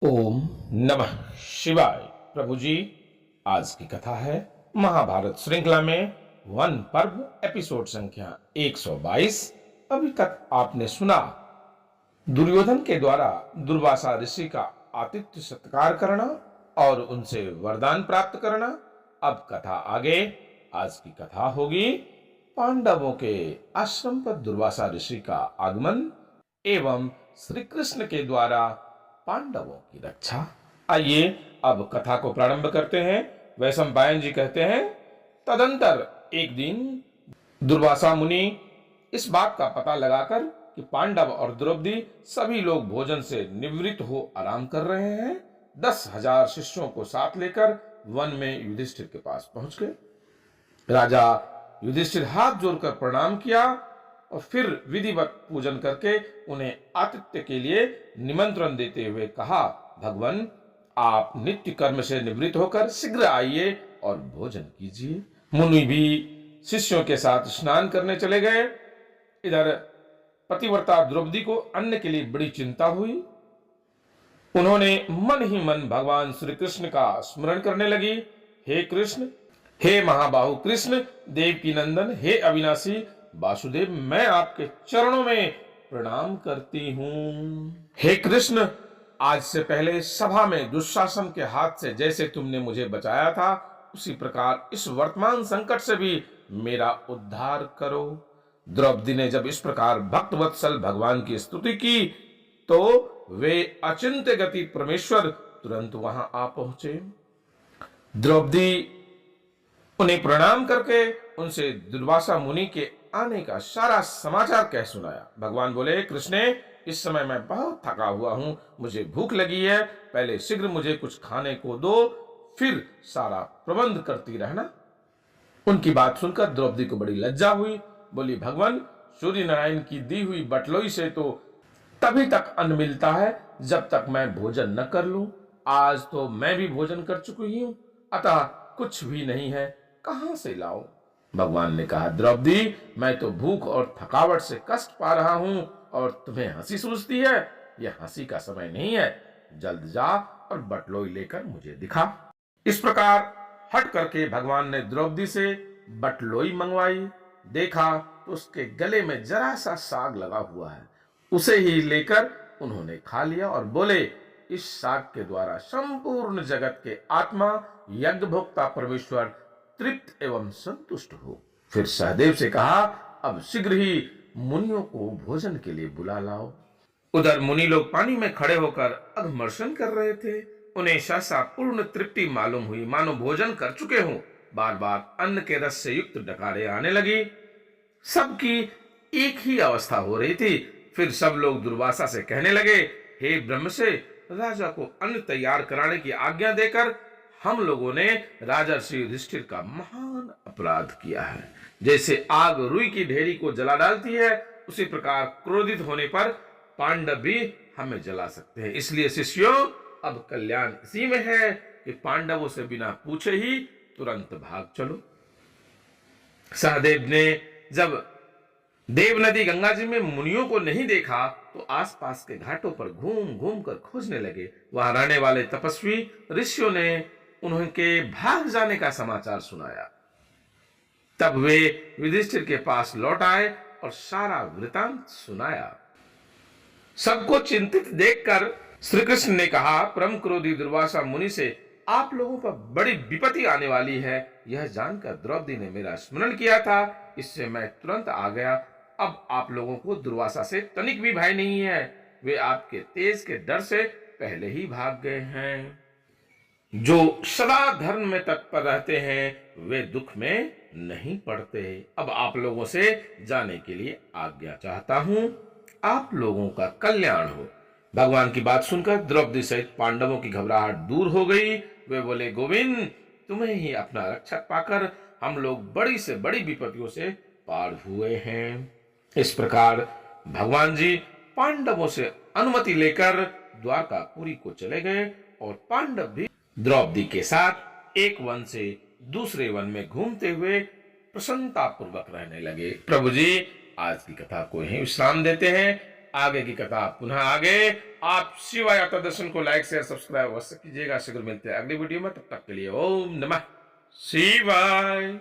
ओम नमः शिवाय। प्रभु जी, आज की कथा है महाभारत श्रृंखला में वन पर्व एपिसोड संख्या 122। अभी तक आपने सुना दुर्योधन के द्वारा दुर्वासा ऋषि का आतिथ्य सत्कार करना और उनसे वरदान प्राप्त करना। अब कथा आगे। आज की कथा होगी पांडवों के आश्रम पर दुर्वासा ऋषि का आगमन एवं श्री कृष्ण के द्वारा पांडवों की रक्षा। आइए अब कथा को प्रारंभ करते हैं। वैशंपायन जी कहते हैं, तदंतर एक दिन दुर्वासा मुनि इस बात का पता लगाकर कि पांडव और द्रौपदी सभी लोग भोजन से निवृत्त हो आराम कर रहे हैं, 10,000 शिष्यों को साथ लेकर वन में युधिष्ठिर के पास पहुंच गए। राजा युधिष्ठिर हाथ जोड़कर प्रणाम किया और फिर विधिवत पूजन करके उन्हें आतिथ्य के लिए निमंत्रण देते हुए कहा, भगवान, आप नित्य कर्म से निवृत्त होकर शीघ्र आइए और भोजन कीजिए। मुनि भी शिष्यों के साथ स्नान करने चले गए। इधर पतिव्रता द्रौपदी को अन्न के लिए बड़ी चिंता हुई। उन्होंने मन ही मन भगवान श्री कृष्ण का स्मरण करने लगी। हे कृष्ण, हे महाबाहु कृष्ण, देवकी नंदन, हे अविनाशी वासुदेव, मैं आपके चरणों में प्रणाम करती हूं। हे कृष्ण, आज से पहले सभा में दुशासन के हाथ से जैसे तुमने मुझे बचाया था, उसी प्रकार इस वर्तमान संकट से भी मेरा उद्धार करो। द्रौपदी ने जब इस प्रकार भक्तवत्सल भगवान की स्तुति की तो वे अचिंत्य गति परमेश्वर तुरंत वहां आ पहुंचे। द्रौपदी उन्हें प्रणाम करके उनसे दुर्वासा मुनि के आने का सारा समाचार कह सुनाया। भगवान बोले, कृष्ण, इस समय मैं बहुत थका हुआ हूं, मुझे भूख लगी है, पहले शीघ्र मुझे कुछ खाने को दो, फिर सारा प्रबंध करती रहना। उनकी बात सुनकर द्रौपदी को बड़ी लज्जा हुई। बोली, भगवान, सूर्य नारायण की दी हुई बटलोई से तो तभी तक अन्न मिलता है जब तक मैं भोजन न कर लूं। आज तो मैं भी भोजन कर चुकी हूं, अतः कुछ भी नहीं है, कहां से लाऊं? भगवान ने कहा, द्रौपदी, मैं तो भूख और थकावट से कष्ट पा रहा हूं और तुम्हें हंसी सूझती है। यह हंसी का समय नहीं है, जल्द जा और बटलोई लेकर मुझे दिखा। इस प्रकार हट करके भगवान ने द्रौपदी से बटलोई मंगवाई। देखा तो उसके गले में जरा सा साग लगा हुआ है। उसे ही लेकर उन्होंने खा लिया और बोले, इस साग के द्वारा संपूर्ण जगत के आत्मा यज्ञ भोक्ता परमेश्वर तृप्त एवं संतुष्ट हो। फिर सहदेव से कहा, अब शीघ्र ही मुनियों को भोजन के लिए बुला लाओ। उधर मुनि लोग पानी में खड़े होकर अघमर्षण कर रहे थे। उन्हें सहसा पूर्ण तृप्ति मालूम हुई, मानो भोजन कर चुके हों। बार बार अन्न के रस से युक्त डकारें आने लगी। सबकी एक ही अवस्था हो रही थी। फिर सब लोग दुर्वासा से कहने लगे, हे ब्रह्म से, राजा को अन्न तैयार कराने की आज्ञा देकर हम लोगों ने राजा श्री युधिष्ठिर का महान अपराध किया है। जैसे आग रुई की ढेरी को जला डालती है, उसी प्रकार क्रोधित होने पर पांडव भी हमें जला सकते हैं। इसलिए शिष्यों, अब कल्याण इसी में है कि पांडवों से बिना पूछे ही तुरंत भाग चलो। सहदेव ने जब देव नदी गंगा जी में मुनियों को नहीं देखा तो आसपास के घाटों पर घूम घूम कर खोजने लगे। वहां रहने वाले तपस्वी ऋषियों ने उनके भाग जाने का समाचार सुनाया। तब वे युधिष्ठिर के पास लौट आए और सारा वृतांत सुनाया। सबको चिंतित देखकर श्री कृष्ण ने कहा, परम क्रोधी दुर्वासा मुनि से आप लोगों पर बड़ी विपत्ति आने वाली है। यह जानकर द्रौपदी ने मेरा स्मरण किया था, इससे मैं तुरंत आ गया। अब आप लोगों को दुर्वासा से तनिक भी भय नहीं है। वे आपके तेज के डर से पहले ही भाग गए हैं। जो सदा धर्म में तत्पर रहते हैं वे दुख में नहीं पड़ते। अब आप लोगों से जाने के लिए आज्ञा चाहता हूं। आप लोगों का कल्याण हो। भगवान की बात सुनकर द्रौपदी सहित पांडवों की घबराहट दूर हो गई। वे बोले, गोविंद, तुम्हें ही अपना रक्षक पाकर हम लोग बड़ी से बड़ी विपत्तियों से पार हुए हैं। इस प्रकार भगवान जी पांडवों से अनुमति लेकर द्वारकापुरी को चले गए और पांडव भी द्रौपदी के साथ एक वन से दूसरे वन में घूमते हुए प्रसन्नता पूर्वक रहने लगे। प्रभु जी, आज की कथा को यहीं विश्राम देते हैं। आगे की कथा पुनः आगे आप शिवाय यात्रा दर्शन को लाइक शेयर सब्सक्राइब अवश्य कीजिएगा। शीघ्र मिलते हैं अगली वीडियो में, तब तक के लिए ओम नमः शिवाय।